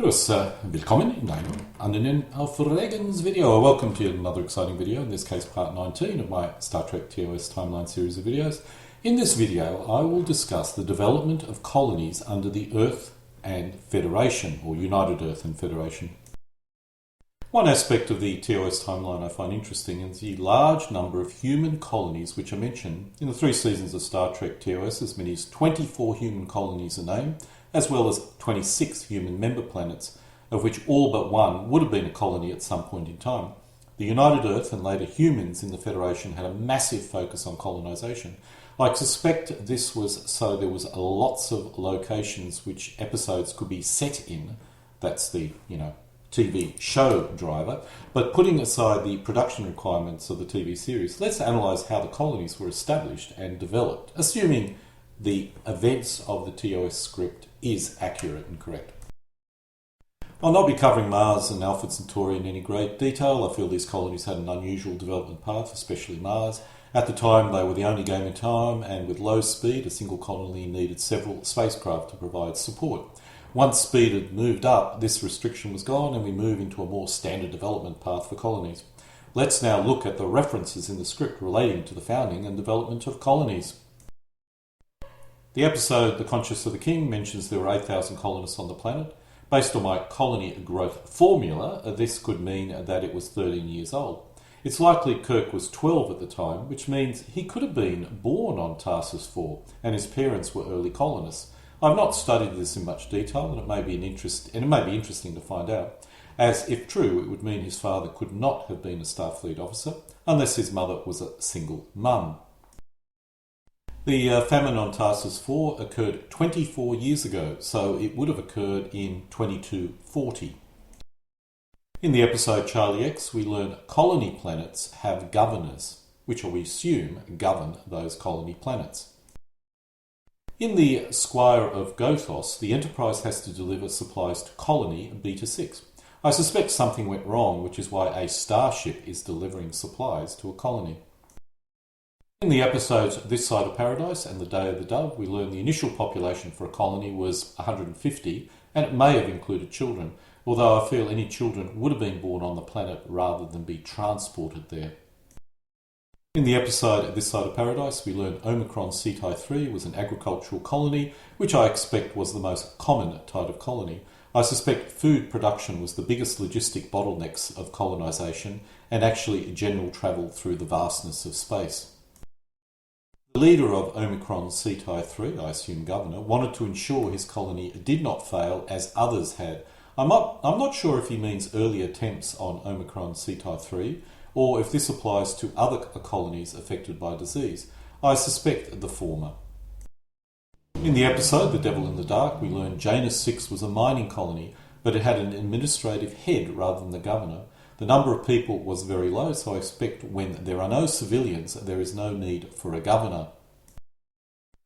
Grüß, willkommen in einem anderen Aufregens video. Welcome to another exciting video, in this case part 19 of my Star Trek TOS timeline series of videos. In this video I will discuss the development of colonies under the Earth and Federation, or United Earth and Federation. One aspect of the TOS timeline I find interesting is the large number of human colonies which are mentioned. In the 3 seasons of Star Trek TOS, as many as 24 human colonies are named, as well as 26 human member planets, of which all but one would have been a colony at some point in time. The United Earth and later humans in the Federation had a massive focus on colonization. I suspect this was so there was lots of locations which episodes could be set in. That's the, TV show driver. But putting aside the production requirements of the TV series, let's analyse how the colonies were established and developed, assuming the events of the TOS script is accurate and correct. I'll not be covering Mars and Alpha Centauri in any great detail. I feel these colonies had an unusual development path, especially Mars. At the time, they were the only game in time, and with low speed, a single colony needed several spacecraft to provide support. Once speed had moved up, this restriction was gone, and we move into a more standard development path for colonies. Let's now look at the references in the script relating to the founding and development of colonies. The episode The Conscience of the King mentions there were 8,000 colonists on the planet. Based on my colony growth formula, this could mean that it was 13 years old. It's likely Kirk was 12 at the time, which means he could have been born on TARSUS 4, and his parents were early colonists. I've not studied this in much detail, and it may be interesting to find out, as if true, it would mean his father could not have been a Starfleet officer, unless his mother was a single mum. The famine on TARSUS 4 occurred 24 years ago, so it would have occurred in 2240. In the episode Charlie X, we learn colony planets have governors, which we assume govern those colony planets. In the Squire of Gothos, the Enterprise has to deliver supplies to colony Beta 6. I suspect something went wrong, which is why a starship is delivering supplies to a colony. In the episodes This Side of Paradise and The Day of the Dove, we learn the initial population for a colony was 150, and it may have included children, although I feel any children would have been born on the planet rather than be transported there. In the episode This Side of Paradise, we learn Omicron Ceti 3 was an agricultural colony, which I expect was the most common type of colony. I suspect food production was the biggest logistic bottlenecks of colonization, and actually general travel through the vastness of space. The leader of Omicron Ceti 3, I assume governor, wanted to ensure his colony did not fail as others had. I'm not sure if he means early attempts on Omicron Ceti 3, or if this applies to other colonies affected by disease. I suspect the former. In the episode The Devil in the Dark, we learn Janus 6 was a mining colony, but it had an administrative head rather than the governor. The number of people was very low, so I expect when there are no civilians, there is no need for a governor.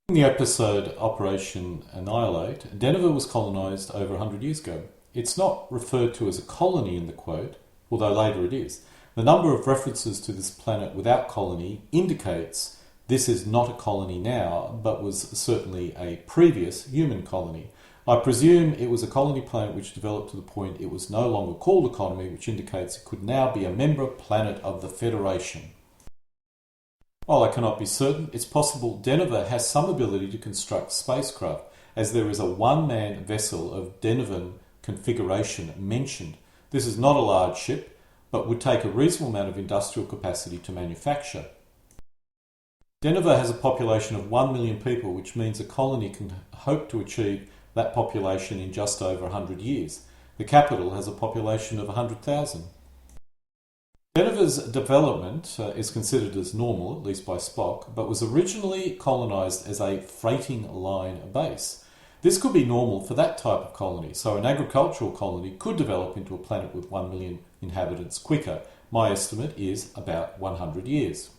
In the episode Operation Annihilate, Denver was colonised over 100 years ago. It's not referred to as a colony in the quote, although later it is. The number of references to this planet without colony indicates this is not a colony now, but was certainly a previous human colony. I presume it was a colony planet which developed to the point it was no longer called a colony, which indicates it could now be a member planet of the Federation. While I cannot be certain, it's possible Denver has some ability to construct spacecraft, as there is a one-man vessel of Denovan configuration mentioned. This is not a large ship, but would take a reasonable amount of industrial capacity to manufacture. Denver has a population of 1 million people, which means a colony can hope to achieve that population in just over 100 years. The capital has a population of 100,000. Denver's development is considered as normal, at least by Spock, but was originally colonised as a freighting line base. This could be normal for that type of colony, so an agricultural colony could develop into a planet with 1 million inhabitants quicker. My estimate is about 100 years.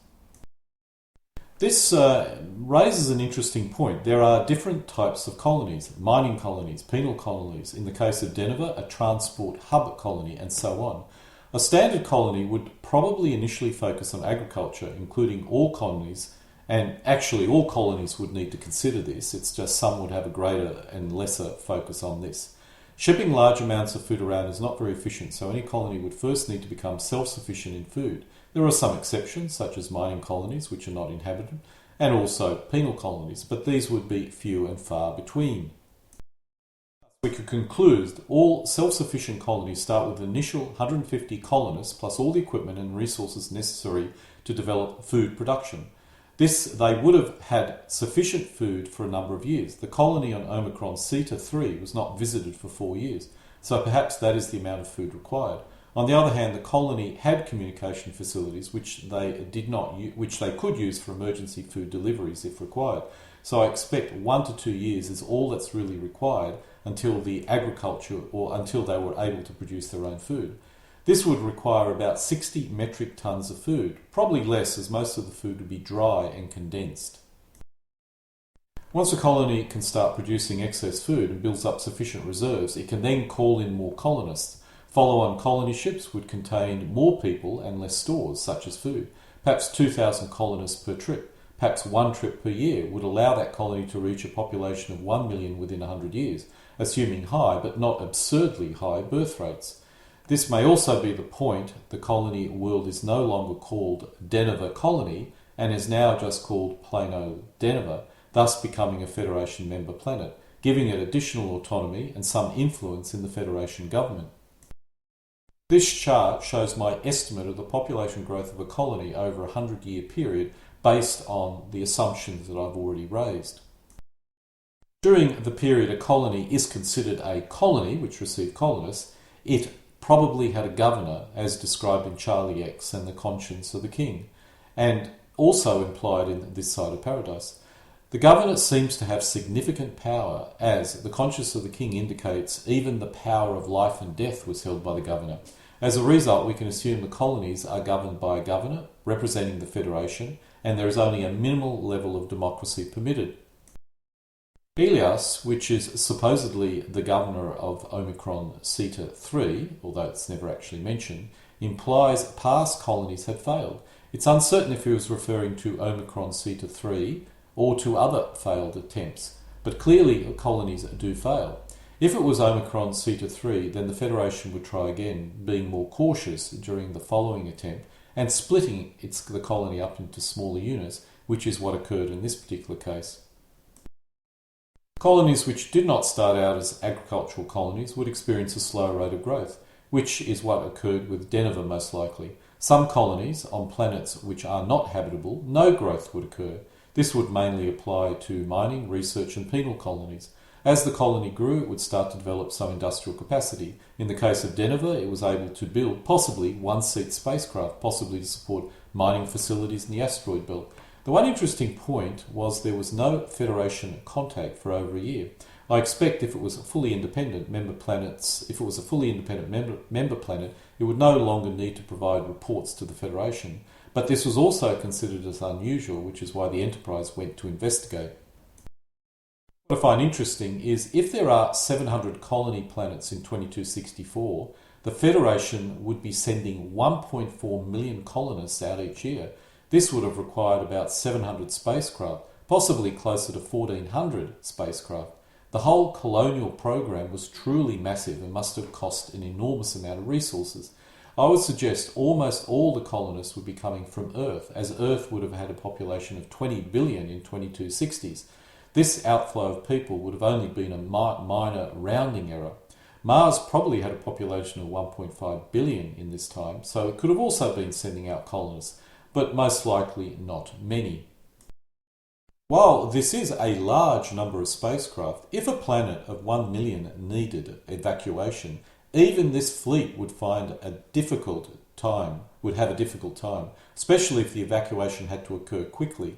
This raises an interesting point. There are different types of colonies: mining colonies, penal colonies, in the case of Denver, a transport hub colony, and so on. A standard colony would probably initially focus on agriculture, including all colonies, and actually all colonies would need to consider this. It's just some would have a greater and lesser focus on this. Shipping large amounts of food around is not very efficient, so any colony would first need to become self-sufficient in food. There are some exceptions, such as mining colonies, which are not inhabited, and also penal colonies, but these would be few and far between. We could conclude all self-sufficient colonies start with an initial 150 colonists plus all the equipment and resources necessary to develop food production. They would have had sufficient food for a number of years. The colony on Omicron Theta 3 was not visited for 4 years, so perhaps that is the amount of food required. On the other hand, the colony had communication facilities which they could use for emergency food deliveries if required. So I expect 1 to 2 years is all that's really required until the agriculture or until they were able to produce their own food. This would require about 60 metric tons of food, probably less as most of the food would be dry and condensed. Once a colony can start producing excess food and builds up sufficient reserves, it can then call in more colonists. Follow-on colony ships would contain more people and less stores, such as food. Perhaps 2,000 colonists per trip. Perhaps one trip per year would allow that colony to reach a population of 1 million within 100 years, assuming high but not absurdly high birth rates. This may also be the point the colony world is no longer called Denver Colony and is now just called Plano Denver, thus becoming a Federation member planet, giving it additional autonomy and some influence in the Federation government. This chart shows my estimate of the population growth of a colony over a 100-year period based on the assumptions that I've already raised. During the period a colony is considered a colony, which received colonists, it probably had a governor, as described in Charlie X and the Conscience of the King, and also implied in This Side of Paradise. The governor seems to have significant power, as the Conscience of the King indicates even the power of life and death was held by the governor. As a result, we can assume the colonies are governed by a governor representing the Federation, and there is only a minimal level of democracy permitted. Elias, which is supposedly the governor of Omicron Theta 3, although it's never actually mentioned, implies past colonies had failed. It's uncertain if he was referring to Omicron Theta 3 or to other failed attempts, but clearly colonies do fail. If it was Omicron Theta 3, then the Federation would try again, being more cautious during the following attempt and splitting the colony up into smaller units, which is what occurred in this particular case. Colonies which did not start out as agricultural colonies would experience a slower rate of growth, which is what occurred with Denver most likely. Some colonies on planets which are not habitable, no growth would occur. This would mainly apply to mining, research and penal colonies. As the colony grew, it would start to develop some industrial capacity. In the case of Denver, it was able to build possibly one-seat spacecraft, possibly to support mining facilities in the asteroid belt. The one interesting point was there was no Federation contact for over a year. I expect if it was a fully independent member planet, it would no longer need to provide reports to the Federation. But this was also considered as unusual, which is why the Enterprise went to investigate. What I find interesting is if there are 700 colony planets in 2264, the Federation would be sending 1.4 million colonists out each year. This would have required about 700 spacecraft, possibly closer to 1,400 spacecraft. The whole colonial program was truly massive and must have cost an enormous amount of resources. I would suggest almost all the colonists would be coming from Earth, as Earth would have had a population of 20 billion in 2260s. This outflow of people would have only been a minor rounding error. Mars probably had a population of 1.5 billion in this time, so it could have also been sending out colonists, but most likely not many. While this is a large number of spacecraft, if a planet of 1 million needed evacuation, even this fleet would have a difficult time, especially if the evacuation had to occur quickly.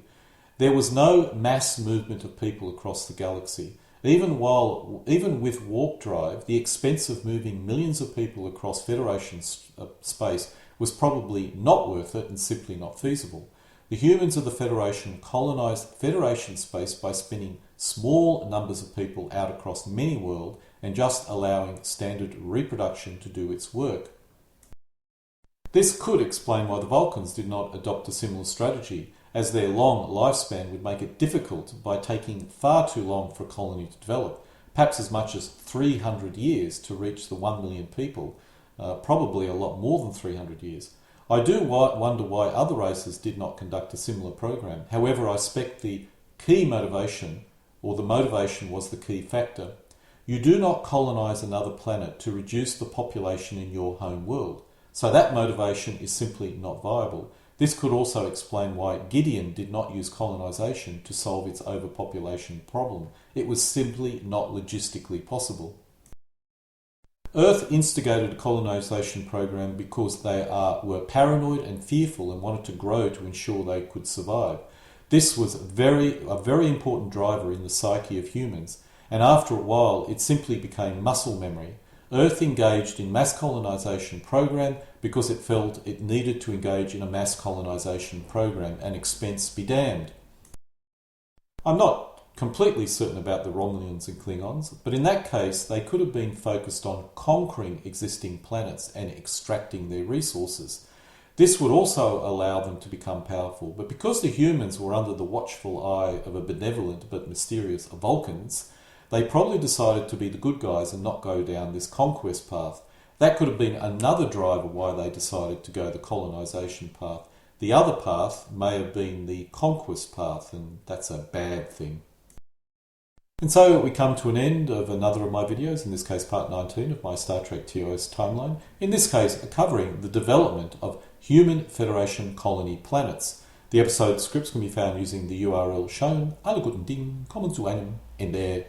There was no mass movement of people across the galaxy. Even with warp drive, the expense of moving millions of people across Federation space was probably not worth it and simply not feasible. The humans of the Federation colonized Federation space by spinning small numbers of people out across many worlds and just allowing standard reproduction to do its work. This could explain why the Vulcans did not adopt a similar strategy, as their long lifespan would make it difficult by taking far too long for a colony to develop. perhaps as much as 300 years to reach the 1 million people, probably a lot more than 300 years. I do wonder why other races did not conduct a similar program. However, I suspect the key motivation, or the motivation was the key factor. You do not colonize another planet to reduce the population in your home world. So that motivation is simply not viable. This could also explain why Gideon did not use colonization to solve its overpopulation problem. It was simply not logistically possible. Earth instigated a colonization program because they were paranoid and fearful and wanted to grow to ensure they could survive. This was a very important driver in the psyche of humans, and after a while it simply became muscle memory. Earth engaged in mass colonization program because it felt it needed to engage in a mass colonization program, and expense be damned. I'm not completely certain about the Romulans and Klingons, but in that case they could have been focused on conquering existing planets and extracting their resources. This would also allow them to become powerful, but because the humans were under the watchful eye of a benevolent but mysterious Vulcans, they probably decided to be the good guys and not go down this conquest path. That could have been another driver why they decided to go the colonization path. The other path may have been the conquest path, and that's a bad thing. And so we come to an end of another of my videos, in this case part 19 of my Star Trek TOS timeline, in this case covering the development of human Federation colony planets. The episode scripts can be found using the URL shown. Alle guten Dingen, kommen zu einem Ende.